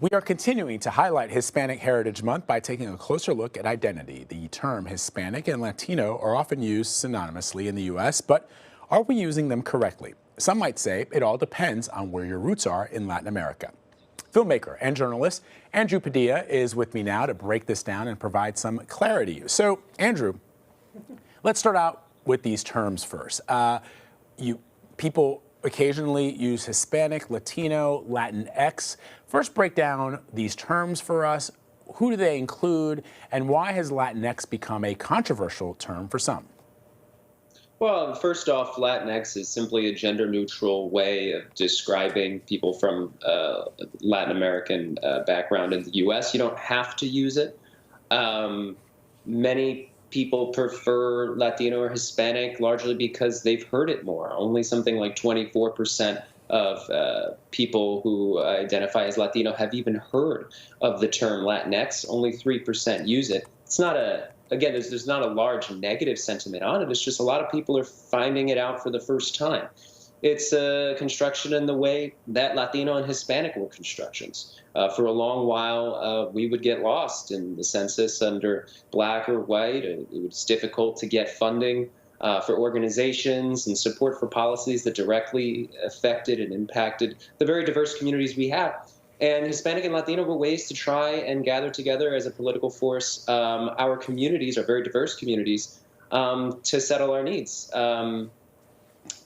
We are continuing to highlight Hispanic Heritage Month by taking a closer look at identity. The term Hispanic and Latino are often used synonymously in the U.S., but are we using them correctly? Some might say it all depends on where your roots are in Latin America. Filmmaker and journalist Andrew Padilla is with me now to break this down and provide some clarity. So, Andrew, let's start out with these terms first. People occasionally use Hispanic, Latino, Latinx. First, break down these terms for us. Who do they include, and why has Latinx become a controversial term for some? Well, first off, Latinx is simply a gender-neutral way of describing people from Latin American background in the U.S. You don't have to use it. Many people prefer Latino or Hispanic largely because they've heard it more. Only something like 24% of people who identify as Latino have even heard of the term Latinx. Only 3% use it. It's not again, there's not a large negative sentiment on it. It's just a lot of people are finding it out for the first time. It's a construction in the way that Latino and Hispanic were constructions. For a long while, we would get lost in the census under black or white. It was difficult to get funding for organizations and support for policies that directly affected and impacted the very diverse communities we have. And Hispanic and Latino were ways to try and gather together as a political force our communities, our very diverse communities, to settle our needs.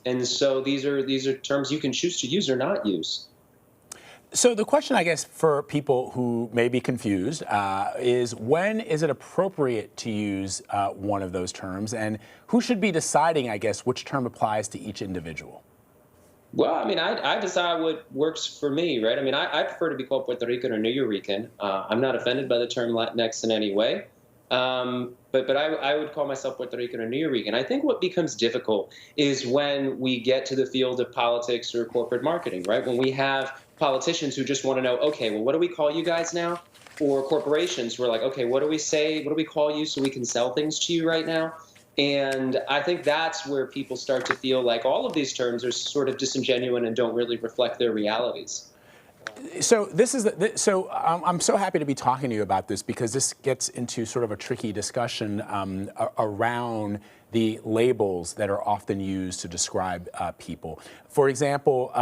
And so these are terms you can choose to use or not use. So the question, I guess, for people who may be confused is when is it appropriate to use one of those terms, and who should be deciding, I guess, which term applies to each individual? Well, I mean, I decide what works for me, right? I mean, I prefer to be called Puerto Rican or New Rican. I'm not offended by the term Latinx in any way. But I would call myself Puerto Rican or New Rican. I think what becomes difficult is when we get to the field of politics or corporate marketing, right? When we have politicians who just want to know, okay, well, what do we call you guys now? Or corporations who are like, okay, what do we say? What do we call you so we can sell things to you right now? And I think that's where people start to feel like all of these terms are sort of disingenuous and don't really reflect their realities. So I'm so happy to be talking to you about this because this gets into sort of a tricky discussion around the labels that are often used to describe people. For example,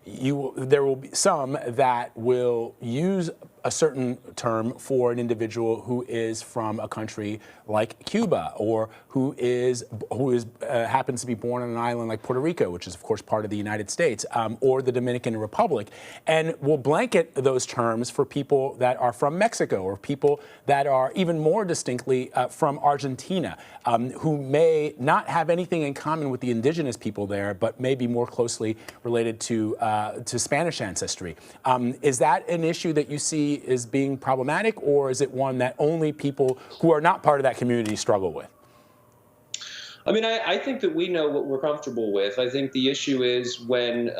there will be some that will use a certain term for an individual who is from a country like Cuba, or who happens to be born on an island like Puerto Rico, which is of course part of the United States, or the Dominican Republic, and will blanket those terms for people that are from Mexico, or people that are even more distinctly from Argentina, who may not have anything in common with the indigenous people there, but may be more closely related to Spanish ancestry. Is that an issue that you see as being problematic, or is it one that only people who are not part of that community struggle with? I mean, I think that we know what we're comfortable with. I think the issue is when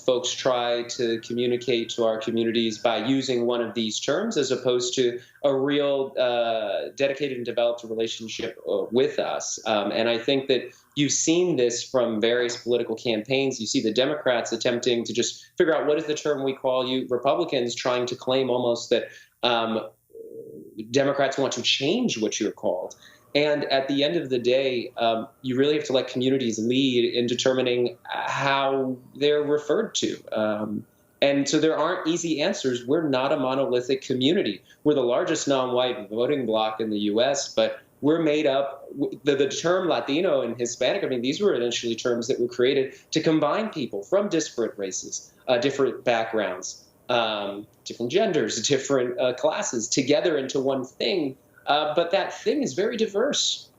folks try to communicate to our communities by using one of these terms as opposed to a real dedicated and developed relationship with us. And I think that you've seen this from various political campaigns. You see the Democrats attempting to just figure out what is the term we call you, Republicans trying to claim almost that Democrats want to change what you're called. And at the end of the day, you really have to let communities lead in determining how they're referred to. And so there aren't easy answers. We're not a monolithic community. We're the largest non-white voting bloc in the U.S., but we're made up, the term Latino and Hispanic, I mean, these were initially terms that were created to combine people from disparate races, different backgrounds, different genders, different classes together into one thing. But that thing is very diverse.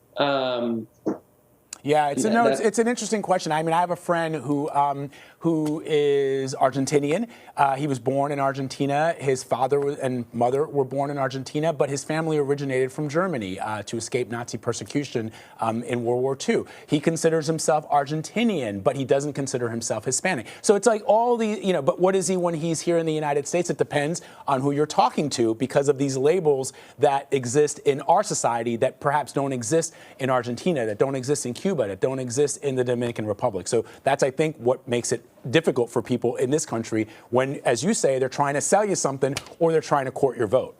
Yeah, it's an interesting question. I mean, I have a friend who is Argentinian. He was born in Argentina. His father and mother were born in Argentina, but his family originated from Germany to escape Nazi persecution in World War II. He considers himself Argentinian, but he doesn't consider himself Hispanic. So it's like all these, but what is he when he's here in the United States? It depends on who you're talking to because of these labels that exist in our society that perhaps don't exist in Argentina, that don't exist in Cuba. Cuba, that don't exist in the Dominican Republic. So that's, I think, what makes it difficult for people in this country when, as you say, they're trying to sell you something or they're trying to court your vote.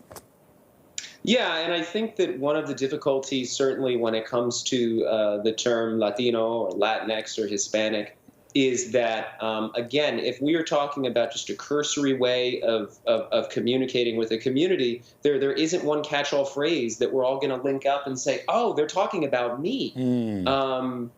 Yeah, and I think that one of the difficulties, certainly when it comes to the term Latino or Latinx or Hispanic, is that, again, if we are talking about just a cursory way of communicating with a community, there isn't one catch-all phrase that we're all going to link up and say, oh, they're talking about me. And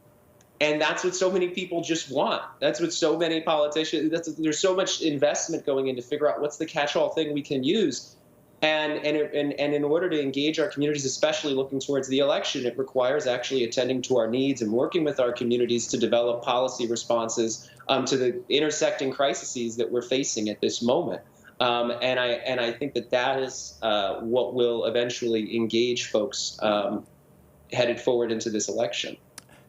that's what so many people just want. That's what so many politicians, there's so much investment going in to figure out what's the catch-all thing we can use. And in order to engage our communities, especially looking towards the election, it requires actually attending to our needs and working with our communities to develop policy responses to the intersecting crises that we're facing at this moment. And I think that is what will eventually engage folks headed forward into this election.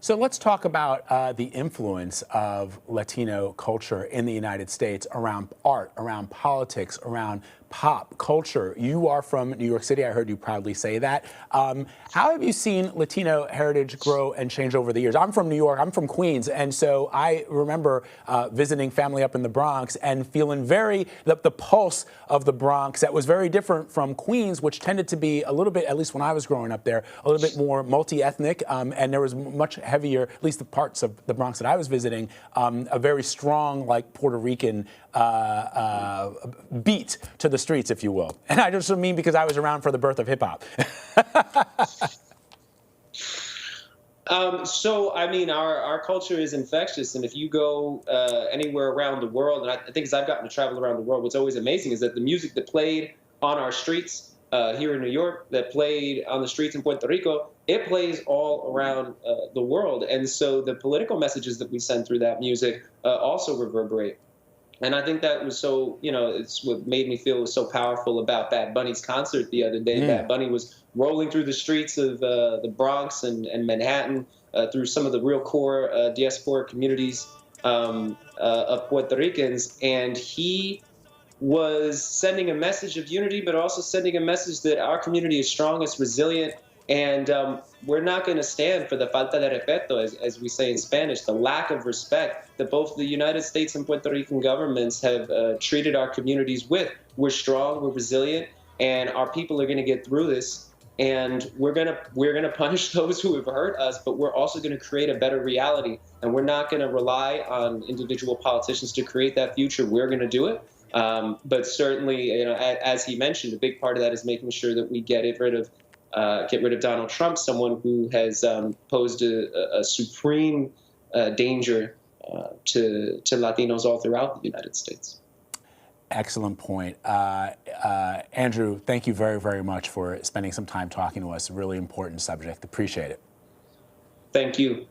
So let's talk about the influence of Latino culture in the United States around art, around politics, around pop culture. You are from New York City. I heard you proudly say that. How have you seen Latino heritage grow and change over the years? I'm from New York. I'm from Queens. And so I remember visiting family up in the Bronx and feeling the pulse of the Bronx that was very different from Queens, which tended to be a little bit, at least when I was growing up there, a little bit more multi-ethnic. And there was much heavier, at least the parts of the Bronx that I was visiting, a very strong, like Puerto Rican beat to the streets, if you will. And I just mean because I was around for the birth of hip hop. So, I mean, our culture is infectious. And if you go anywhere around the world, and I think as I've gotten to travel around the world, what's always amazing is that the music that played on our streets here in New York, that played on the streets in Puerto Rico, it plays all around the world. And so the political messages that we send through that music also reverberate. And I think that was so, it's what made me feel was so powerful about Bad Bunny's concert the other day. Bad Bunny was rolling through the streets of the Bronx and Manhattan through some of the real core diasporic communities of Puerto Ricans. And he was sending a message of unity, but also sending a message that our community is strong, it's resilient, and we're not going to stand for the falta de respeto, as we say in Spanish, the lack of respect that both the United States and Puerto Rican governments have treated our communities with. We're strong, we're resilient, and our people are going to get through this. And we're gonna punish those who have hurt us, but we're also going to create a better reality. And we're not going to rely on individual politicians to create that future. We're going to do it. But certainly, as he mentioned, a big part of that is making sure that we get rid of Donald Trump, someone who has posed a supreme danger to Latinos all throughout the United States. Excellent point. Andrew, thank you very, very much for spending some time talking to us. A really important subject. Appreciate it. Thank you.